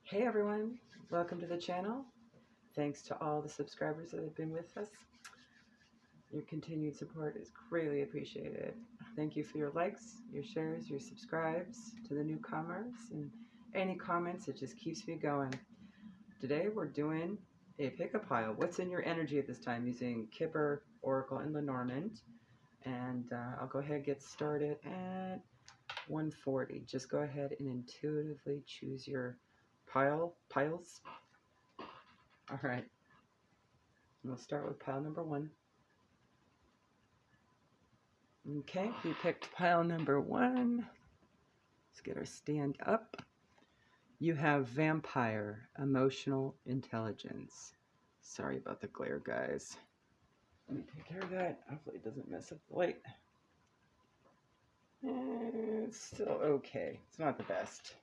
Hey everyone, welcome to the channel. Thanks to all the subscribers that have been with us. Your continued support is greatly appreciated. Thank you for your likes, your shares, your subscribes, to the newcomers, and any comments. It just keeps me going. Today we're doing a pick-a pile. What's in your energy at this time using Kipper, Oracle, and Lenormand. And I'll go ahead and get started at 140. Just go ahead and intuitively choose your piles. All right. We'll start with pile number one. Okay, we picked pile number one. Let's get our stand up. You have vampire, emotional intelligence. Sorry about the glare, guys. Let me take care of that. Hopefully it doesn't mess up the light. It's still okay. It's not the best.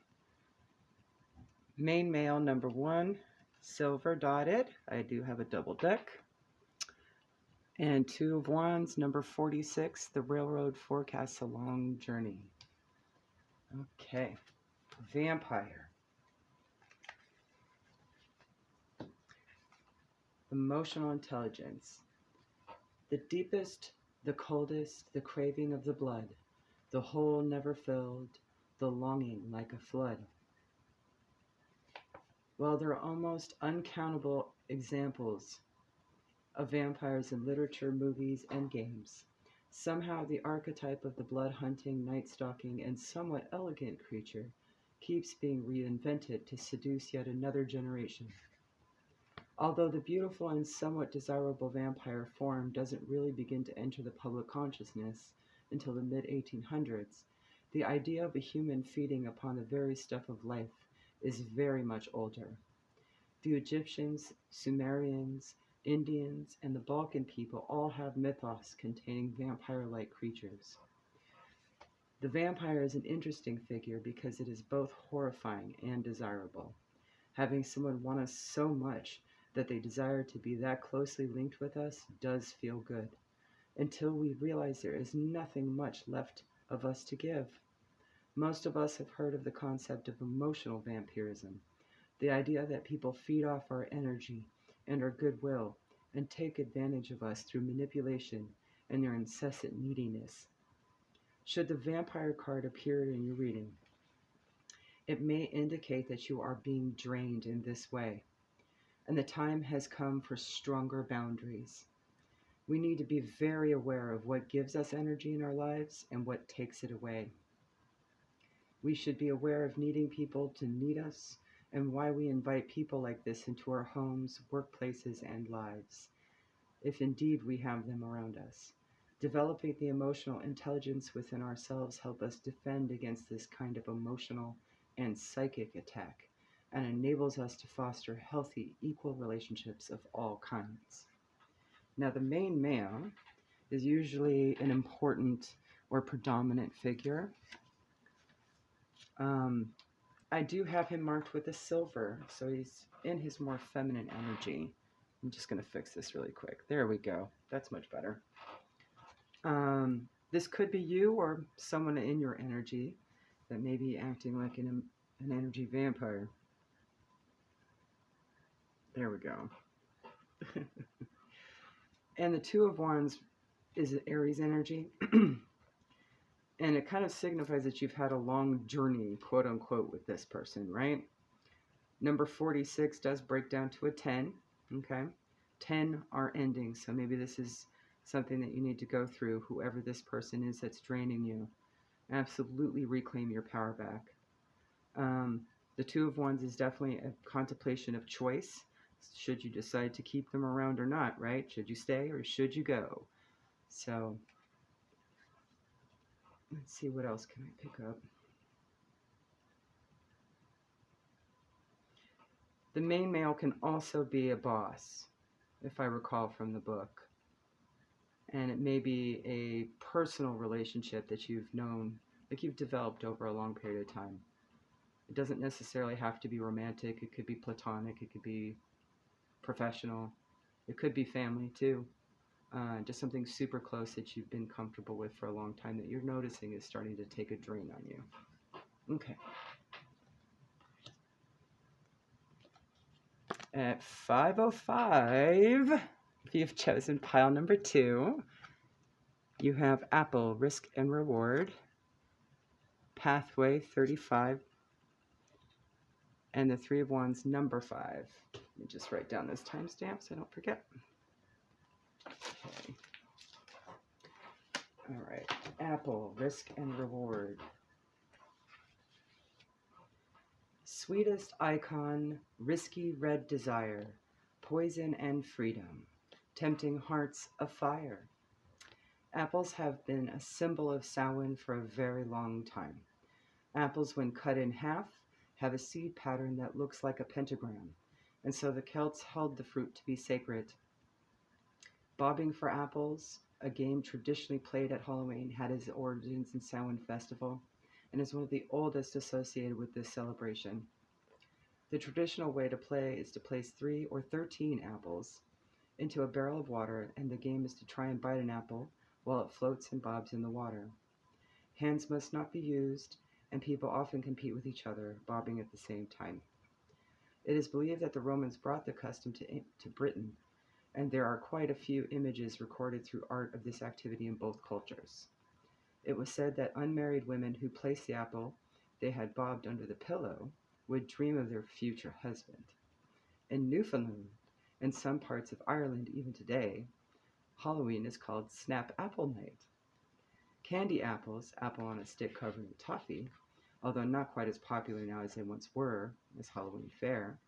Main male number one, silver dotted. I do have a double deck. And two of wands, number 46, the railroad forecasts a long journey. Okay, vampire. Emotional intelligence. The deepest, the coldest, the craving of the blood, the hole never filled, the longing like a flood. While there are almost uncountable examples of vampires in literature, movies, and games, somehow the archetype of the blood-hunting, night-stalking, and somewhat elegant creature keeps being reinvented to seduce yet another generation. Although the beautiful and somewhat desirable vampire form doesn't really begin to enter the public consciousness until the mid-1800s, the idea of a human feeding upon the very stuff of life is very much older. The Egyptians, Sumerians, Indians, and the Balkan people all have mythos containing vampire-like creatures. The vampire is an interesting figure because it is both horrifying and desirable. Having someone want us so much that they desire to be that closely linked with us does feel good, until we realize there is nothing much left of us to give. Most of us have heard of the concept of emotional vampirism, the idea that people feed off our energy and our goodwill and take advantage of us through manipulation and their incessant neediness. Should the vampire card appear in your reading, it may indicate that you are being drained in this way, and the time has come for stronger boundaries. We need to be very aware of what gives us energy in our lives and what takes it away. We should be aware of needing people to need us and why we invite people like this into our homes, workplaces, and lives, if indeed we have them around us. Developing the emotional intelligence within ourselves helps us defend against this kind of emotional and psychic attack, and enables us to foster healthy, equal relationships of all kinds. Now, the main male is usually an important or predominant figure. I do have him marked with a silver, so he's in his more feminine energy. I'm just going to fix this really quick. There we go. That's much better. This could be you or someone in your energy that may be acting like an energy vampire. There we go. And the Two of Wands is Aries energy. And it kind of signifies that you've had a long journey, quote unquote, with this person, right? Number 46 does break down to a 10, okay? 10 are endings, so maybe this is something that you need to go through, whoever this person is that's draining you. Absolutely reclaim your power back. The Two of Wands is definitely a contemplation of choice. Should you decide to keep them around or not, right? Should you stay or should you go? So, let's see, what else can I pick up? The main male can also be a boss, if I recall from the book. And it may be a personal relationship that you've known, like you've developed over a long period of time. It doesn't necessarily have to be romantic. It could be platonic. It could be professional. It could be family too. Just something super close that you've been comfortable with for a long time that you're noticing is starting to take a drain on you. Okay. At 5:05, if you've chosen pile number 2, you have Apple, Risk and Reward, Pathway 35, and the Three of Wands number 5. Let me just write down those timestamps so I don't forget. Okay. All right. Apple, Risk and Reward. Sweetest icon, risky red desire, poison and freedom, tempting hearts afire. Apples have been a symbol of Samhain for a very long time. Apples, when cut in half, have a seed pattern that looks like a pentagram, and so the Celts held the fruit to be sacred. Bobbing for apples, a game traditionally played at Halloween, had its origins in Samhain Festival, and is one of the oldest associated with this celebration. The traditional way to play is to place 3 or 13 apples into a barrel of water, and the game is to try and bite an apple while it floats and bobs in the water. Hands must not be used, and people often compete with each other, bobbing at the same time. It is believed that the Romans brought the custom to Britain, and there are quite a few images recorded through art of this activity in both cultures. It was said that unmarried women who placed the apple they had bobbed under the pillow would dream of their future husband. In Newfoundland and some parts of Ireland even today, Halloween is called Snap Apple Night. Candy apples, apple on a stick covered in toffee, although not quite as popular now as they once were as Halloween fare,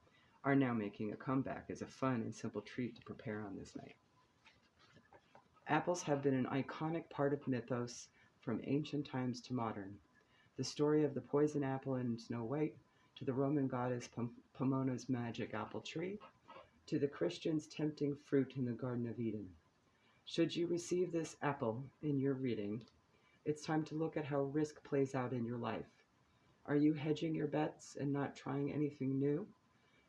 are now making a comeback as a fun and simple treat to prepare on this night. Apples have been an iconic part of mythos from ancient times to modern. The story of the poison apple in Snow White, to the Roman goddess Pomona's magic apple tree, to the Christians' tempting fruit in the Garden of Eden. Should you receive this apple in your reading, it's time to look at how risk plays out in your life. Are you hedging your bets and not trying anything new?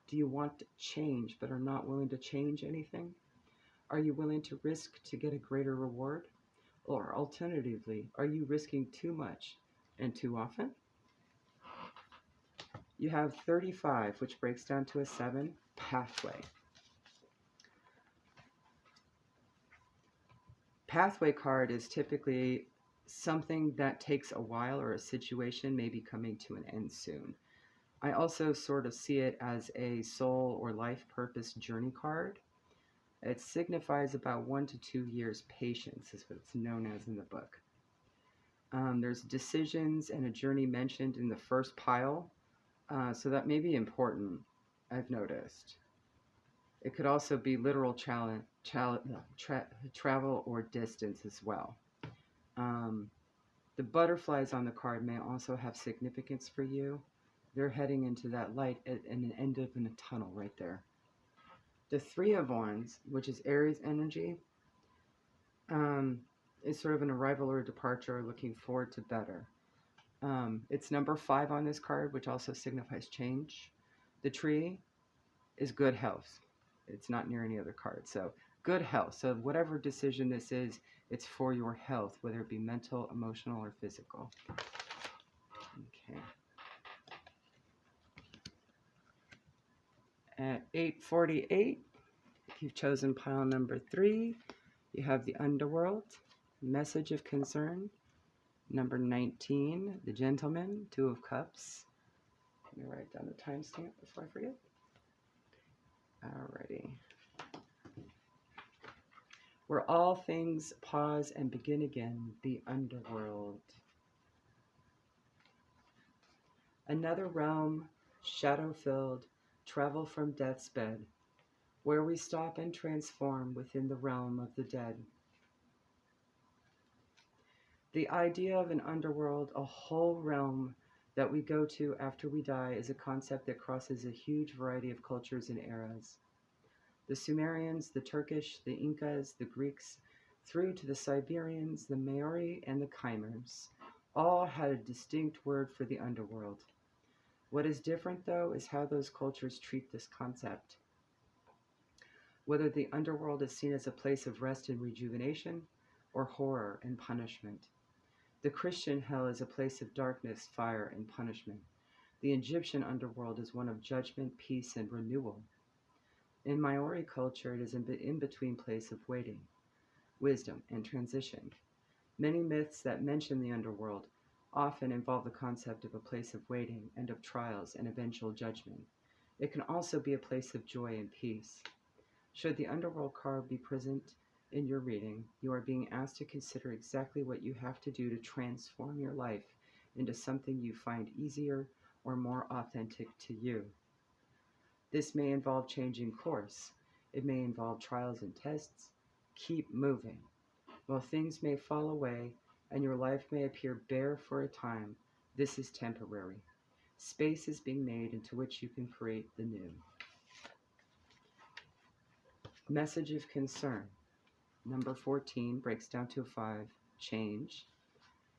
Do you want change but are not willing to change anything? Are you willing to risk to get a greater reward? Or alternatively, are you risking too much and too often? You have 35, which breaks down to a 7, Pathway. Pathway card is typically something that takes a while, or a situation may be coming to an end soon. I also sort of see it as a soul or life purpose journey card. It signifies about 1 to 2 years patience, is what it's known as in the book. There's decisions and a journey mentioned in the first pile, so that may be important, I've noticed. It could also be literal travel or distance as well. The butterflies on the card may also have significance for you. They're heading into that light at an end of a tunnel right there. The Three of Wands, which is Aries energy, is sort of an arrival or a departure, looking forward to better. It's number 5 on this card, which also signifies change. The tree is good health. It's not near any other card. So good health. So whatever decision this is, it's for your health, whether it be mental, emotional, or physical. Okay. At 8:48, if you've chosen pile number 3, you have the Underworld, Message of Concern. Number 19, the Gentleman, 2 of Cups. Let me write down the timestamp before I forget. Alrighty. Where all things pause and begin again, the Underworld. Another realm, shadow-filled, travel from death's bed, where we stop and transform within the realm of the dead. The idea of an underworld, a whole realm that we go to after we die, is a concept that crosses a huge variety of cultures and eras. The Sumerians, the Turkish, the Incas, the Greeks, through to the Siberians, the Maori, and the Khmers, all had a distinct word for the underworld. What is different, though, is how those cultures treat this concept. Whether the underworld is seen as a place of rest and rejuvenation, or horror and punishment. The Christian hell is a place of darkness, fire, and punishment. The Egyptian underworld is one of judgment, peace, and renewal. In Maori culture, it is an in-between place of waiting, wisdom, and transition. Many myths that mention the underworld often involve the concept of a place of waiting and of trials and eventual judgment. It can also be a place of joy and peace. Should the underworld card be present in your reading, you are being asked to consider exactly what you have to do to transform your life into something you find easier or more authentic to you. This may involve changing course. It may involve trials and tests. Keep moving. While things may fall away and your life may appear bare for a time, this is temporary. Space is being made into which you can create the new. Message of concern. Number 14 breaks down to a 5. Change.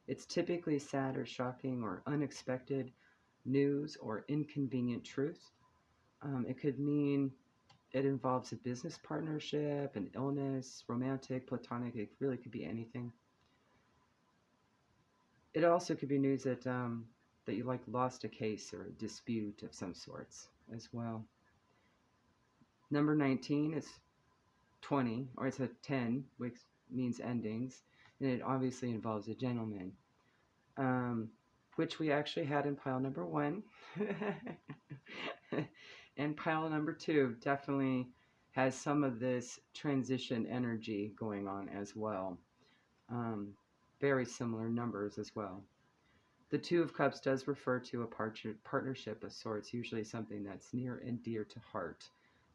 It's typically sad or shocking or unexpected news or inconvenient truth. It could mean it involves a business partnership, an illness, romantic, platonic. It really could be anything. It also could be news that that you like lost a case or a dispute of some sorts as well. Number 19 is 20, or it's a 10, which means endings, and it obviously involves a gentleman, which we actually had in pile number 1. And pile number 2 definitely has some of this transition energy going on as well. Very similar numbers as well. The Two of Cups does refer to a partnership of sorts, usually something that's near and dear to heart,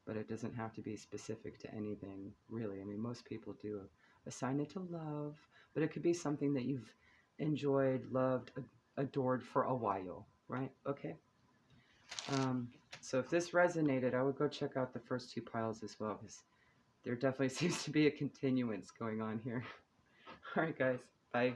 but it doesn't have to be specific to anything, really. I mean, most people do assign it to love, but it could be something that you've enjoyed, loved, adored for a while, right? Okay. So if this resonated, I would go check out the first 2 piles as well, because there definitely seems to be a continuance going on here. All right, guys. Bye.